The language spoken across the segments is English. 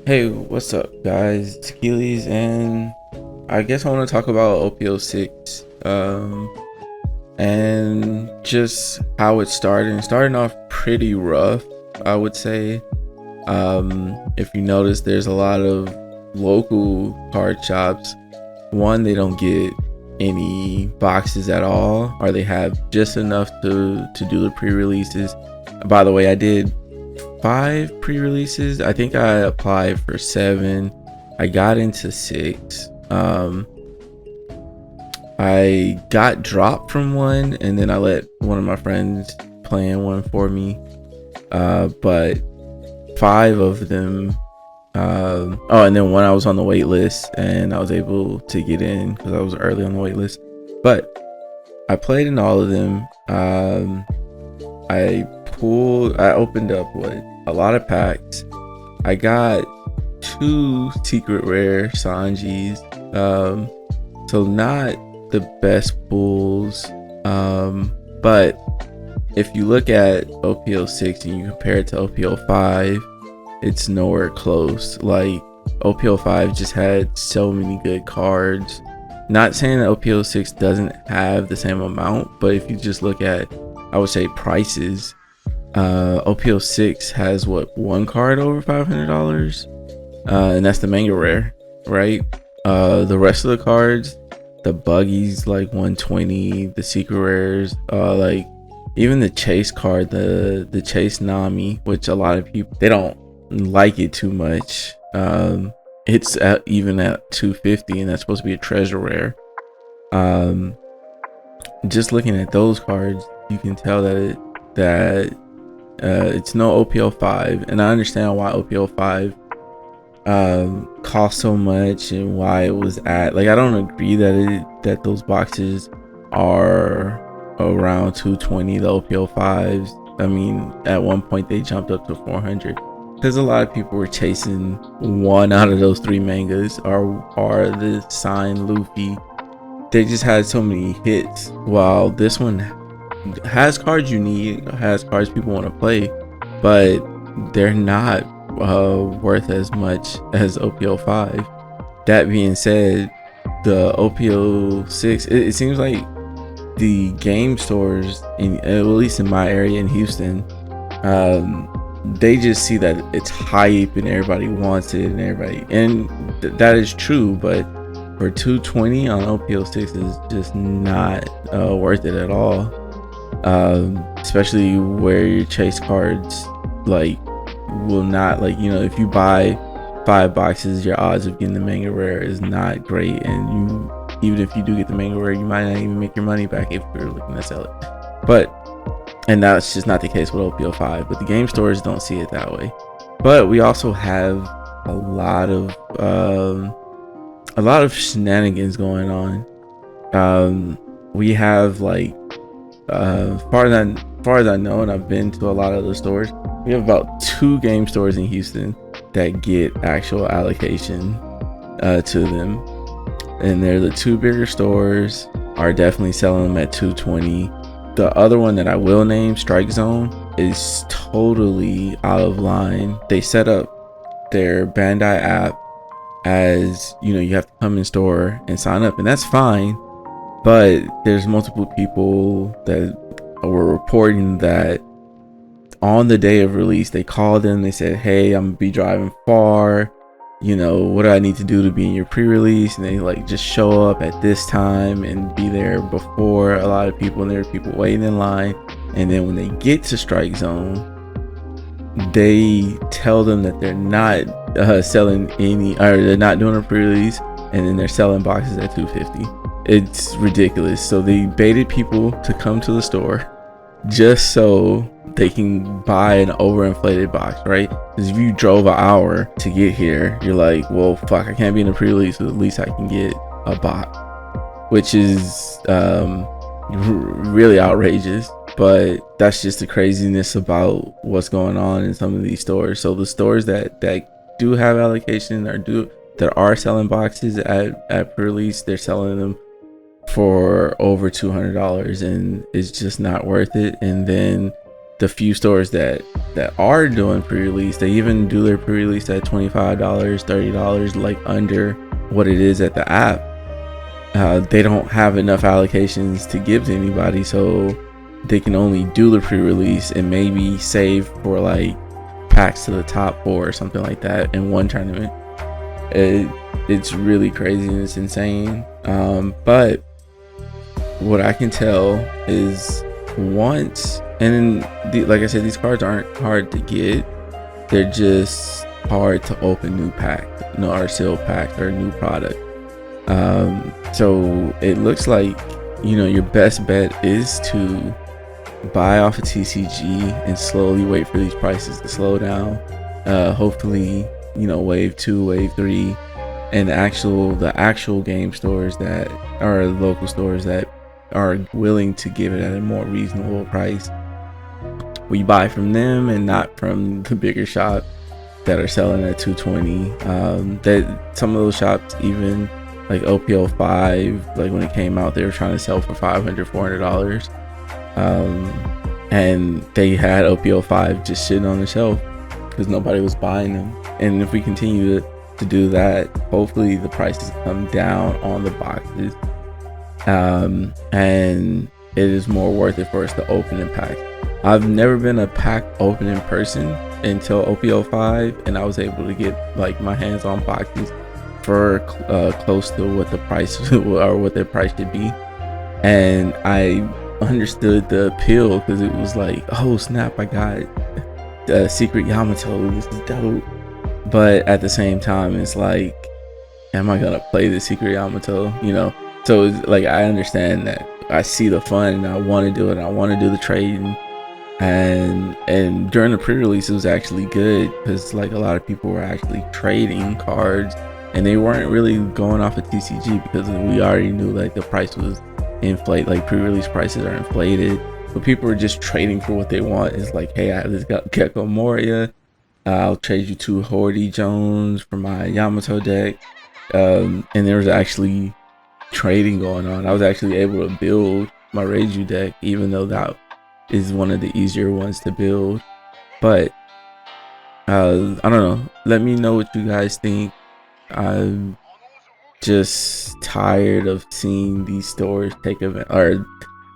Hey, what's up, guys? It's Keely's, and I guess I want to talk about OP06, and just how it started. Starting off pretty rough, I would say. If you notice, there's a lot of local card shops. One, they don't get any boxes at all, or they have just enough to do the pre-releases. By the way, I did 5 pre-releases. I think I applied for 7. I got into 6. I got dropped from one, and then I let one of my friends play in one for me. But 5 of them. And then one I was on the wait list, and I was able to get in because I was early on the wait list. But I played in all of them. I opened up a lot of packs. I got 2 secret rare Sanjis. So not the best pulls. But if you look at OP06 and you compare it to OP05, it's nowhere close. Like, OP05 just had so many good cards. Not saying that OP06 doesn't have the same amount, but if you just look at, I would say, prices, OP06 has one card over $500, and that's the manga rare, right? The rest of the cards, the buggies, like 120, the secret rares, like even the chase card, the chase Nami, which a lot of people, they don't like it too much. It's even at 250, and that's supposed to be a treasure rare. Just looking at those cards, you can tell that it's no OP05, and I understand why OP05 cost so much and why it was at, like, I don't agree that those boxes are around 220. The OP05s, I mean, at one point they jumped up to 400 because a lot of people were chasing one out of those 3 mangas, or the signed Luffy. They just had so many hits, while this one has cards you need, has cards people want to play, but they're not worth as much as OP05. That being said, the OP06, it seems like the game stores, at least in my area in Houston, they just see that it's hype and everybody wants it, and that is true, but for 220 on OP06 is just not worth it at all. Especially where your chase cards, like, will not, like, if you buy 5 boxes, your odds of getting the manga rare is not great, and even if you do get the manga rare, you might not even make your money back if you're looking to sell it. And that's just not the case with OP05, but the game stores don't see it that way. But we also have a lot of shenanigans going on. We have, like, far as I know, and I've been to a lot of the stores, we have about 2 game stores in Houston that get actual allocation to them, and they're the 2 bigger stores are definitely selling them at 220. The other one that I will name, Strike Zone, is totally out of line. They set up their Bandai app as, you have to come in store and sign up, and that's fine, but there's multiple people that were reporting that on the day of release, they called them, they said, hey, I'm gonna be driving far, what do I need to do to be in your pre-release? And they, like, just show up at this time and be there before a lot of people, and there are people waiting in line. And then when they get to Strike Zone, they tell them that they're not selling any, or they're not doing a pre-release, and then they're selling boxes at 250. It's ridiculous. So they baited people to come to the store just so they can buy an overinflated box, right? Because if you drove an hour to get here, you're like, well, fuck, I can't be in a pre-release, but at least I can get a box, which is really outrageous. But that's just the craziness about what's going on in some of these stores. So the stores that do have allocation, or that are selling boxes at pre-release, they're selling them for over $200, and it's just not worth it. And then the few stores that that are doing pre-release, they even do their pre-release at $25, $30, like under what it is at the app. They don't have enough allocations to give to anybody, so they can only do the pre-release and maybe save for like packs to the top 4 or something like that in one tournament. It's really crazy and it's insane. But what I can tell is once, and like I said, these cards aren't hard to get, they're just hard to open new packs, or sealed packs or new product. So it looks like, you know, your best bet is to buy off of TCG and slowly wait for these prices to slow down. Hopefully, you know, wave 2, wave 3, and the actual game stores that are local stores that are willing to give it at a more reasonable price, we buy from them and not from the bigger shops that are selling at 220. That some of those shops, even like OP05, like when it came out, they were trying to sell for $500, $400, and they had OP05 just sitting on the shelf because nobody was buying them. And if we continue to do that, hopefully the prices come down on the boxes, and it is more worth it for us to open in packs. I've never been a pack opening person until OP05, and I was able to get like my hands on boxes for close to what the price or what their price should be, and I understood the appeal because it was like, oh snap, I got the secret Yamato, this is dope. But at the same time, it's like, am I gonna play the secret Yamato, you know? So it's like, I understand that, I see the fun and I want to do it, I want to do the trading. And during the pre-release, it was actually good because like a lot of people were actually trading cards and they weren't really going off of TCG because we already knew like the price was inflated, like pre-release prices are inflated, but people were just trading for what they want. It's like, hey, I have this Gecko Moria, I'll trade you 2 Hordy Jones for my Yamato deck. And there was actually trading going on. I was actually able to build my Reiju deck, even though that is one of the easier ones to build. But I don't know, let me know what you guys think. I'm just tired of seeing these stores take advantage, or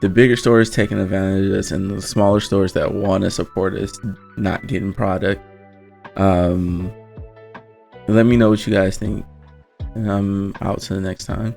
the bigger stores taking advantage of us, and the smaller stores that want to support us not getting product. Let me know what you guys think, and I'm out till the next time.